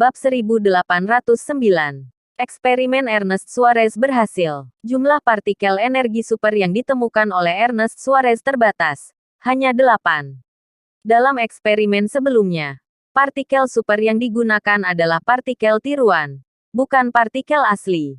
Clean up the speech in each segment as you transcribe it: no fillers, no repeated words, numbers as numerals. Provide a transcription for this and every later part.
Bab 1809. Eksperimen Ernest Suarez berhasil. Jumlah partikel energi super yang ditemukan oleh Ernest Suarez terbatas. Hanya 8. Dalam eksperimen sebelumnya, partikel super yang digunakan adalah partikel tiruan, bukan partikel asli.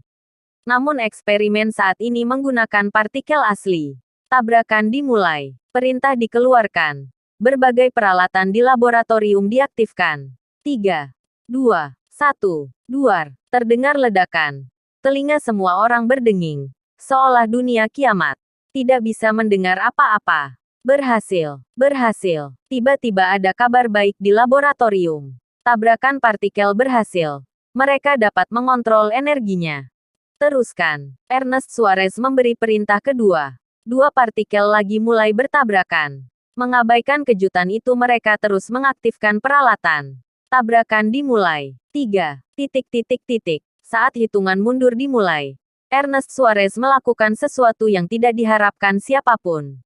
Namun eksperimen saat ini menggunakan partikel asli. Tabrakan dimulai. Perintah dikeluarkan. Berbagai peralatan di laboratorium diaktifkan. 3, 2, 1. Duar. Terdengar ledakan. Telinga semua orang berdenging. Seolah dunia kiamat. Tidak bisa mendengar apa-apa. Berhasil. Berhasil. Tiba-tiba ada kabar baik di laboratorium. Tabrakan partikel berhasil. Mereka dapat mengontrol energinya. Teruskan. Ernest Suarez memberi perintah kedua. Dua partikel lagi mulai bertabrakan. Mengabaikan kejutan itu mereka terus mengaktifkan peralatan. Tabrakan dimulai. 3. Saat hitungan mundur dimulai, Ernest Suarez melakukan sesuatu yang tidak diharapkan siapapun.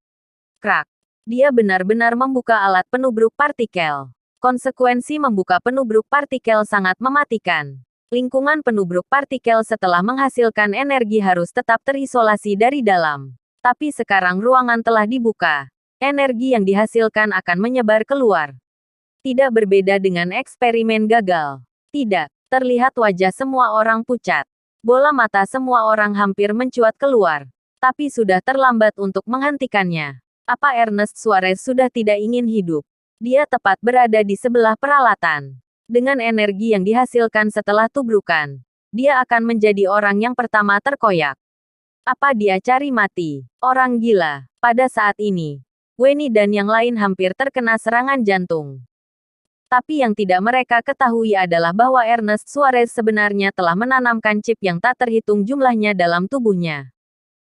Krak. Dia benar-benar membuka alat penubruk partikel. Konsekuensi membuka penubruk partikel sangat mematikan. Lingkungan penubruk partikel setelah menghasilkan energi harus tetap terisolasi dari dalam. Tapi sekarang ruangan telah dibuka. Energi yang dihasilkan akan menyebar keluar. Tidak berbeda dengan eksperimen gagal. Tidak. Terlihat wajah semua orang pucat. Bola mata semua orang hampir mencuat keluar. Tapi sudah terlambat untuk menghentikannya. Apa Ernest Suarez sudah tidak ingin hidup? Dia tepat berada di sebelah peralatan. Dengan energi yang dihasilkan setelah tubrukan, dia akan menjadi orang yang pertama terkoyak. Apa dia cari mati? Orang gila. Pada saat ini, Wenny dan yang lain hampir terkena serangan jantung. Tapi yang tidak mereka ketahui adalah bahwa Ernest Suarez sebenarnya telah menanamkan chip yang tak terhitung jumlahnya dalam tubuhnya.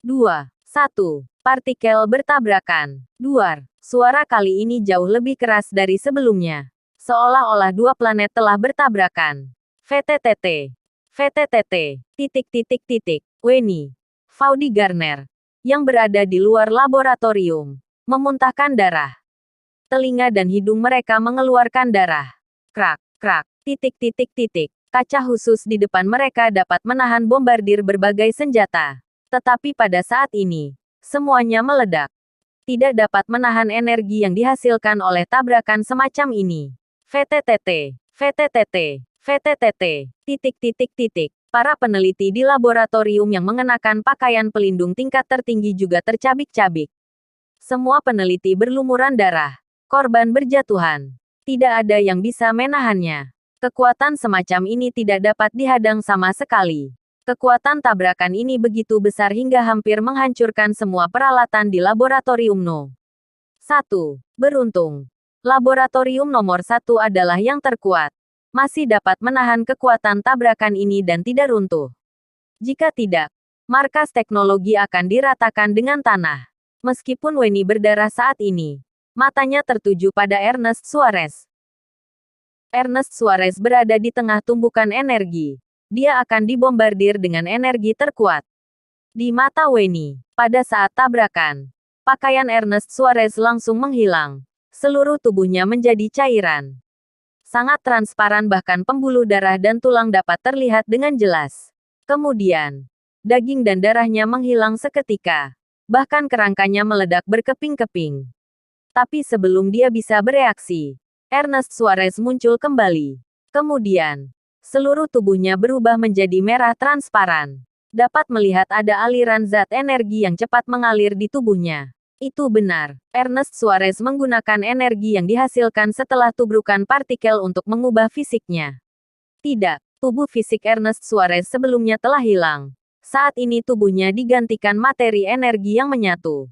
2, 1. Partikel bertabrakan. Duar. Suara kali ini jauh lebih keras dari sebelumnya. Seolah-olah dua planet telah bertabrakan. VTTT. Wenny. Faudi Garner. Yang berada di luar laboratorium. Memuntahkan darah. Telinga dan hidung mereka mengeluarkan darah. Krak, krak, Kaca khusus di depan mereka dapat menahan bombardir berbagai senjata. Tetapi pada saat ini, semuanya meledak. Tidak dapat menahan energi yang dihasilkan oleh tabrakan semacam ini. VTTT. Para peneliti di laboratorium yang mengenakan pakaian pelindung tingkat tertinggi juga tercabik-cabik. Semua peneliti berlumuran darah. Korban berjatuhan. Tidak ada yang bisa menahannya. Kekuatan semacam ini tidak dapat dihadang sama sekali. Kekuatan tabrakan ini begitu besar hingga hampir menghancurkan semua peralatan di laboratorium No. 1. Beruntung. Laboratorium nomor 1 adalah yang terkuat. Masih dapat menahan kekuatan tabrakan ini dan tidak runtuh. Jika tidak, markas teknologi akan diratakan dengan tanah. Meskipun Wenny berdarah saat ini, matanya tertuju pada Ernest Suarez. Ernest Suarez berada di tengah tumbukan energi. Dia akan dibombardir dengan energi terkuat. Di mata Wenny, pada saat tabrakan, pakaian Ernest Suarez langsung menghilang. Seluruh tubuhnya menjadi cairan. Sangat transparan, bahkan pembuluh darah dan tulang dapat terlihat dengan jelas. Kemudian, daging dan darahnya menghilang seketika. Bahkan kerangkanya meledak berkeping-keping. Tapi sebelum dia bisa bereaksi, Ernest Suarez muncul kembali. Kemudian, seluruh tubuhnya berubah menjadi merah transparan. Dapat melihat ada aliran zat energi yang cepat mengalir di tubuhnya. Itu benar. Ernest Suarez menggunakan energi yang dihasilkan setelah tubrukan partikel untuk mengubah fisiknya. Tidak, tubuh fisik Ernest Suarez sebelumnya telah hilang. Saat ini tubuhnya digantikan materi energi yang menyatu.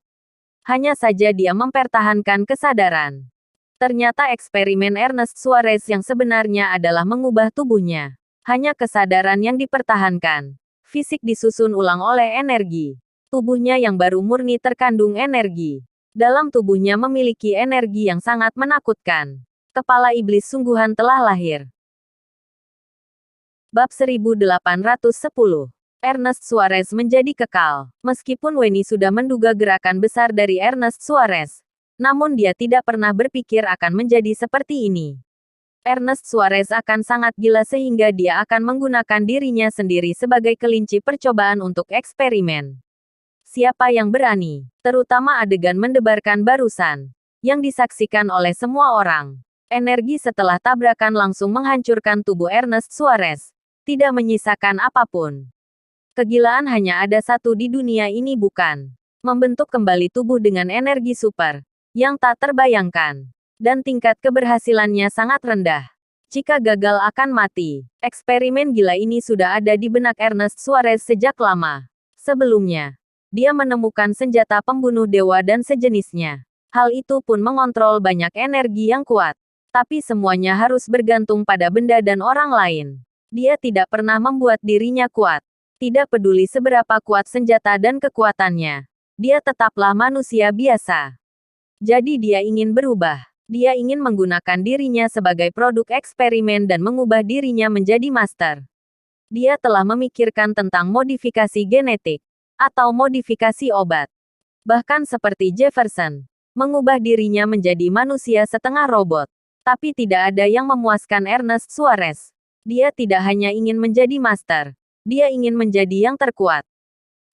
Hanya saja dia mempertahankan kesadaran. Ternyata eksperimen Ernest Suarez yang sebenarnya adalah mengubah tubuhnya. Hanya kesadaran yang dipertahankan. Fisik disusun ulang oleh energi. Tubuhnya yang baru murni terkandung energi. Dalam tubuhnya memiliki energi yang sangat menakutkan. Kepala iblis sungguhan telah lahir. Bab 1810. Ernest Suarez menjadi kekal. Meskipun Wenny sudah menduga gerakan besar dari Ernest Suarez, namun dia tidak pernah berpikir akan menjadi seperti ini. Ernest Suarez akan sangat gila sehingga dia akan menggunakan dirinya sendiri sebagai kelinci percobaan untuk eksperimen. Siapa yang berani, terutama adegan mendebarkan barusan, yang disaksikan oleh semua orang. Energi setelah tabrakan langsung menghancurkan tubuh Ernest Suarez, tidak menyisakan apapun. Kegilaan hanya ada satu di dunia ini, bukan? Membentuk kembali tubuh dengan energi super, yang tak terbayangkan. Dan tingkat keberhasilannya sangat rendah. Jika gagal akan mati. Eksperimen gila ini sudah ada di benak Ernest Suarez sejak lama. Sebelumnya, dia menemukan senjata pembunuh dewa dan sejenisnya. Hal itu pun mengontrol banyak energi yang kuat. Tapi semuanya harus bergantung pada benda dan orang lain. Dia tidak pernah membuat dirinya kuat. Tidak peduli seberapa kuat senjata dan kekuatannya. Dia tetaplah manusia biasa. Jadi dia ingin berubah. Dia ingin menggunakan dirinya sebagai produk eksperimen dan mengubah dirinya menjadi master. Dia telah memikirkan tentang modifikasi genetik atau modifikasi obat. Bahkan seperti Jefferson, mengubah dirinya menjadi manusia setengah robot. Tapi tidak ada yang memuaskan Ernest Suarez. Dia tidak hanya ingin menjadi master, dia ingin menjadi yang terkuat.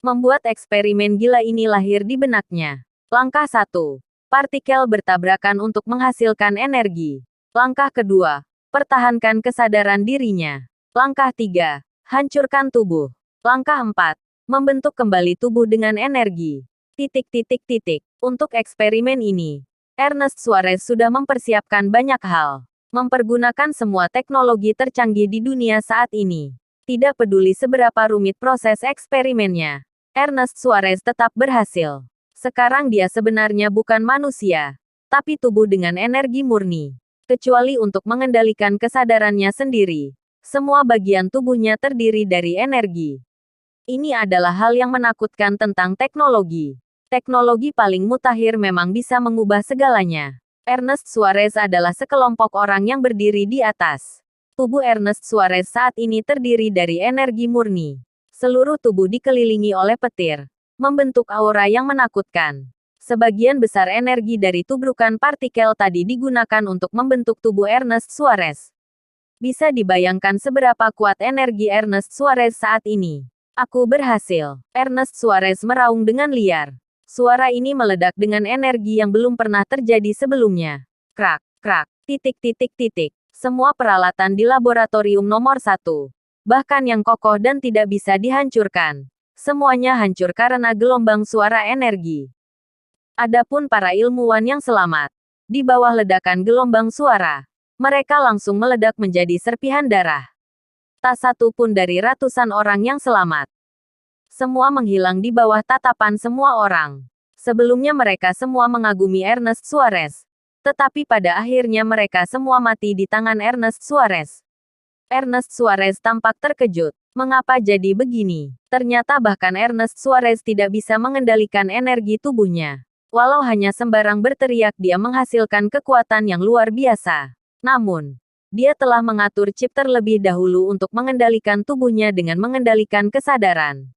Membuat eksperimen gila ini lahir di benaknya. Langkah 1. Partikel bertabrakan untuk menghasilkan energi. Langkah kedua, pertahankan kesadaran dirinya. Langkah 3, hancurkan tubuh. Langkah 4, membentuk kembali tubuh dengan energi. Untuk eksperimen ini, Ernest Suarez sudah mempersiapkan banyak hal. Mempergunakan semua teknologi tercanggih di dunia saat ini. Tidak peduli seberapa rumit proses eksperimennya, Ernest Suarez tetap berhasil. Sekarang dia sebenarnya bukan manusia, tapi tubuh dengan energi murni. Kecuali untuk mengendalikan kesadarannya sendiri. Semua bagian tubuhnya terdiri dari energi. Ini adalah hal yang menakutkan tentang teknologi. Teknologi paling mutakhir memang bisa mengubah segalanya. Ernest Suarez adalah sekelompok orang yang berdiri di atas. Tubuh Ernest Suarez saat ini terdiri dari energi murni. Seluruh tubuh dikelilingi oleh petir, membentuk aura yang menakutkan. Sebagian besar energi dari tubrukan partikel tadi digunakan untuk membentuk tubuh Ernest Suarez. Bisa dibayangkan seberapa kuat energi Ernest Suarez saat ini. Aku berhasil. Ernest Suarez meraung dengan liar. Suara ini meledak dengan energi yang belum pernah terjadi sebelumnya. Krak, krak, Semua peralatan di laboratorium nomor 1. Bahkan yang kokoh dan tidak bisa dihancurkan. Semuanya hancur karena gelombang suara energi. Adapun para ilmuwan yang selamat, di bawah ledakan gelombang suara, mereka langsung meledak menjadi serpihan darah. Tak satu pun dari ratusan orang yang selamat. Semua menghilang di bawah tatapan semua orang. Sebelumnya mereka semua mengagumi Ernest Suarez. Tetapi pada akhirnya mereka semua mati di tangan Ernest Suarez. Ernest Suarez tampak terkejut. Mengapa jadi begini? Ternyata bahkan Ernest Suarez tidak bisa mengendalikan energi tubuhnya. Walau hanya sembarang berteriak, dia menghasilkan kekuatan yang luar biasa. Namun, dia telah mengatur chip terlebih dahulu untuk mengendalikan tubuhnya dengan mengendalikan kesadaran.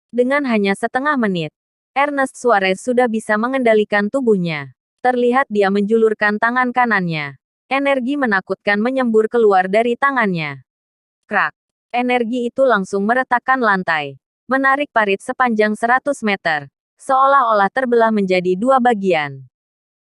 Dengan hanya setengah menit, Ernest Suarez sudah bisa mengendalikan tubuhnya. Terlihat dia menjulurkan tangan kanannya. Energi menakutkan menyembur keluar dari tangannya. Krak. Energi itu langsung meretakkan lantai. Menarik parit sepanjang 100 meter. Seolah-olah terbelah menjadi dua bagian.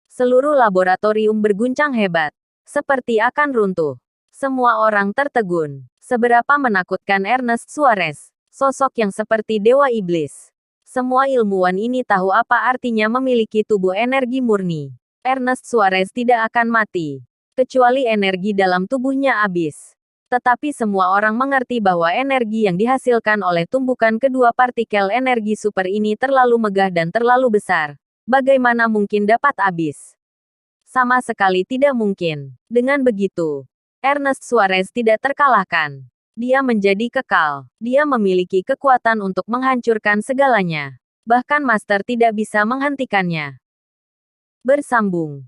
Seluruh laboratorium berguncang hebat. Seperti akan runtuh. Semua orang tertegun. Seberapa menakutkan Ernest Suarez. Sosok yang seperti dewa iblis. Semua ilmuwan ini tahu apa artinya memiliki tubuh energi murni. Ernest Suarez tidak akan mati. Kecuali energi dalam tubuhnya habis. Tetapi semua orang mengerti bahwa energi yang dihasilkan oleh tumbukan kedua partikel energi super ini terlalu megah dan terlalu besar. Bagaimana mungkin dapat habis? Sama sekali tidak mungkin. Dengan begitu, Ernest Suarez tidak terkalahkan. Dia menjadi kekal. Dia memiliki kekuatan untuk menghancurkan segalanya. Bahkan Master tidak bisa menghentikannya. Bersambung.